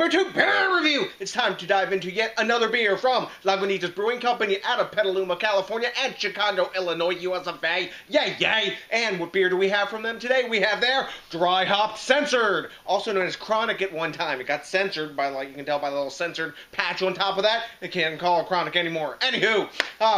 BrewTube beer review. It's time to dive into yet another beer from Lagunitas Brewing Company out of Petaluma, California, and Chicago, Illinois, USA. Yay, yay! And what beer do we have from them today? We have their Dry Hopped Censored, also known as Chronic at one time. It got censored by, like you can tell by the little censored patch on top of that. They can't call it Chronic anymore. Anywho,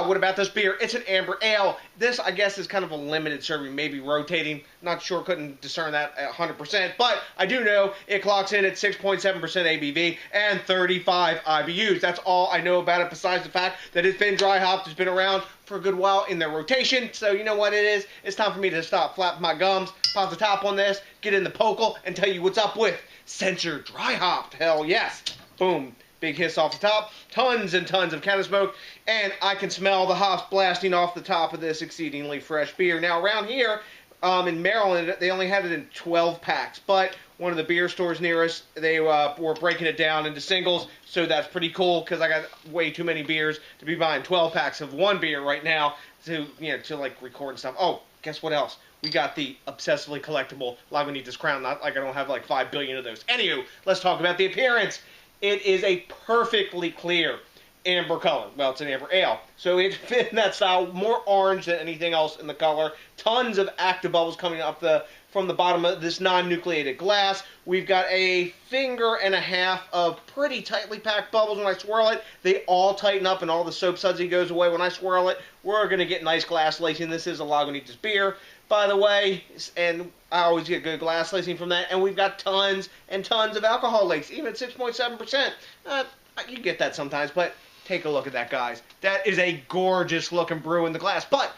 what about this beer? It's an Ambar Ale. This, I guess, is kind of a limited serving, maybe rotating. Not sure, couldn't discern that 100%, but I do know it clocks in at 6.7% ABV and 35 IBUs. That's all I know about it, besides the fact that it's been dry hopped. It's been around for a good while in their rotation. So you know what it is? It's time for me to stop flapping my gums, pop the top on this, get in the pokel, and tell you what's up with Censored Dry Hopped. Hell yes. Boom. Big hiss off the top. Tons and tons of can of smoke. And I can smell the hops blasting off the top of this exceedingly fresh beer. Now around here, in Maryland, they only had it in 12 packs, but one of the beer stores near us, they were breaking it down into singles, so that's pretty cool, because I got way too many beers to be buying 12 packs of one beer right now to, to like record and stuff. Oh, guess what else? We got the obsessively collectible Lagunitas Crown, not like I don't have like 5 billion of those. Anywho, let's talk about the appearance. It is a perfectly clear amber color. Well, it's an amber ale, so it fit in that style. More orange than anything else in the color. Tons of active bubbles coming up from the bottom of this non-nucleated glass. We've got a finger and a half of pretty tightly packed bubbles. When I swirl it, they all tighten up and all the soap sudsy goes away. When I swirl it, we're going to get nice glass lacing. This is a Lagunitas beer, by the way, and I always get good glass lacing from that. And we've got tons and tons of alcohol lakes, even at 6.7%. You get that sometimes, but take a look at that, guys. That is a gorgeous looking brew in the glass. But,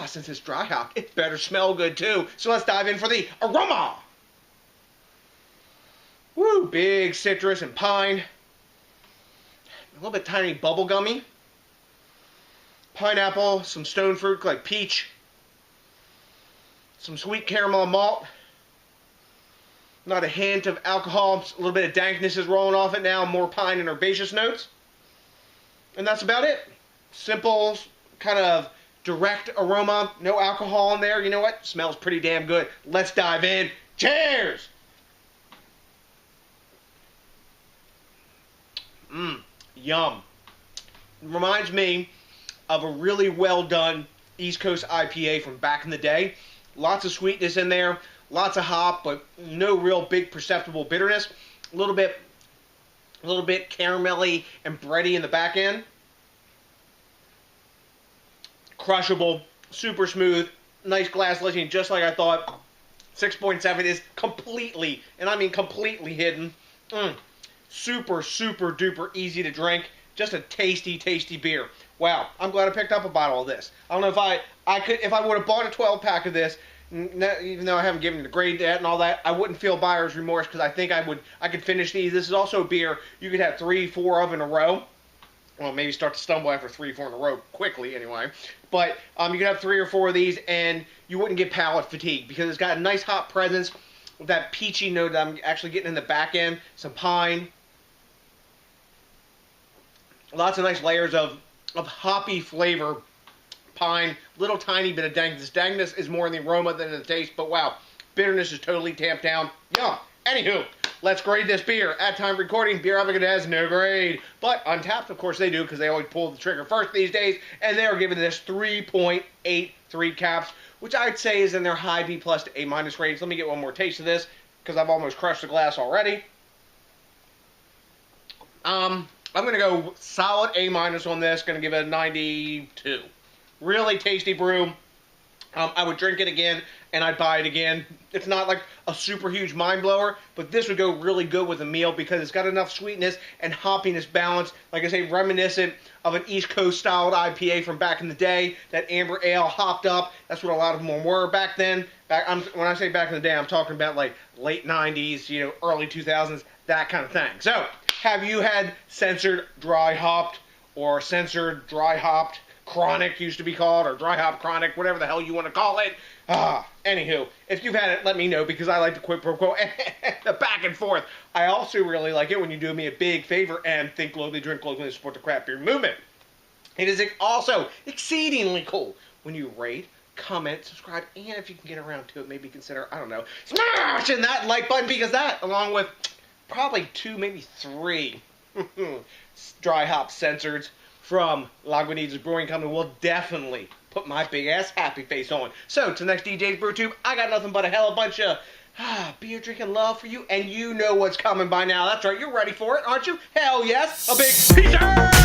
since it's dry hop, it better smell good too. So let's dive in for the aroma. Woo, big citrus and pine. A little bit tiny bubblegummy. Pineapple, some stone fruit like peach. Some sweet caramel and malt. Not a hint of alcohol. A little bit of dankness is rolling off it now. More pine and herbaceous notes. And that's about it. Simple, kind of direct aroma. No alcohol in there. You know what? Smells pretty damn good. Let's dive in. Cheers! Yum. Reminds me of a really well done East Coast IPA from back in the day. Lots of sweetness in there. Lots of hop, but no real big perceptible bitterness. A little bit caramelly and bready in the back end. Crushable, super smooth, nice glass lacing, just like I thought. 6.7 is completely, and I mean completely hidden. Super, super duper easy to drink. Just a tasty, tasty beer. Wow, I'm glad I picked up a bottle of this. I don't know if I would have bought a 12 pack of this, even though I haven't given it a grade yet and all that, I wouldn't feel buyer's remorse, because I think I could finish these. This is also a beer you could have 3, 4 of in a row. Well, maybe start to stumble after 3, 4 in a row quickly anyway. But you could have 3 or 4 of these and you wouldn't get palate fatigue, because it's got a nice hop presence with that peachy note that I'm actually getting in the back end. Some pine. Lots of nice layers of hoppy flavor. Pine, little tiny bit of dankness. Dankness is more in the aroma than in the taste, but wow, bitterness is totally tamped down. Yum. Anywho, let's grade this beer. At time recording, Beer Advocate has no grade, but Untapped, of course they do, because they always pull the trigger first these days, and they are giving this 3.83 caps, which I'd say is in their high B plus to A minus range. Let me get one more taste of this, because I've almost crushed the glass already. I'm going to go solid A minus on this. Going to give it a 92. Really tasty brew. I would drink it again, and I'd buy it again. It's not like a super huge mind blower, but this would go really good with a meal, because it's got enough sweetness and hoppiness balance. Like I say, reminiscent of an East Coast styled IPA from back in the day. That amber ale hopped up. That's what a lot of them were back then. When I say back in the day, I'm talking about like late 90s, early 2000s, that kind of thing. So, have you had Censored Dry Hopped, or Censored Dry Hopped Chronic used to be called, or Dry Hop Chronic, whatever the hell you want to call it? Anywho, if you've had it, let me know, because I like the quid pro quo the back and forth. I also really like it when you do me a big favor and think globally, drink globally, and support the craft beer movement. It is also exceedingly cool when you rate, comment, subscribe, and if you can get around to it, maybe consider, I don't know, smashing that like button, because that, along with probably 2, maybe 3 dry hop censored from Lagunitas Brewing Company will definitely put my big ass happy face on. So, to the next DJs BrewTube, I got nothing but a hell of a bunch of beer drinking love for you, and you know what's coming by now. That's right, you're ready for it, aren't you? Hell yes, a big peace!